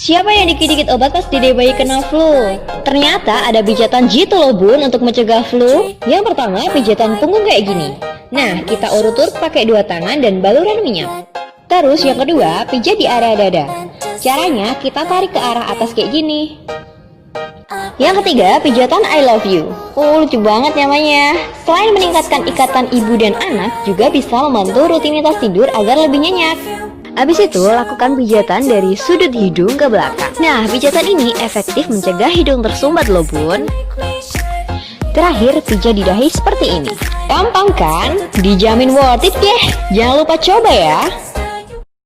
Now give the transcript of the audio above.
Siapa yang dikit-dikit obat pasti deh bayi kena flu. Ternyata ada pijatan jitu loh bun untuk mencegah flu. Yang pertama pijatan punggung kayak gini. Nah kita urut-urut pakai dua tangan dan baluran minyak. Terus yang kedua pijat di area dada. Caranya kita tarik ke arah atas kayak gini. Yang ketiga pijatan I love you. Lucu banget namanya. Selain meningkatkan ikatan ibu dan anak, juga bisa membantu rutinitas tidur agar lebih nyenyak. Habis itu, lakukan pijatan dari sudut hidung ke belakang. Nah, pijatan ini efektif mencegah hidung tersumbat loh bun. Terakhir, pijat di dahi seperti ini. Gampang kan? Dijamin worth it deh. Jangan lupa coba ya.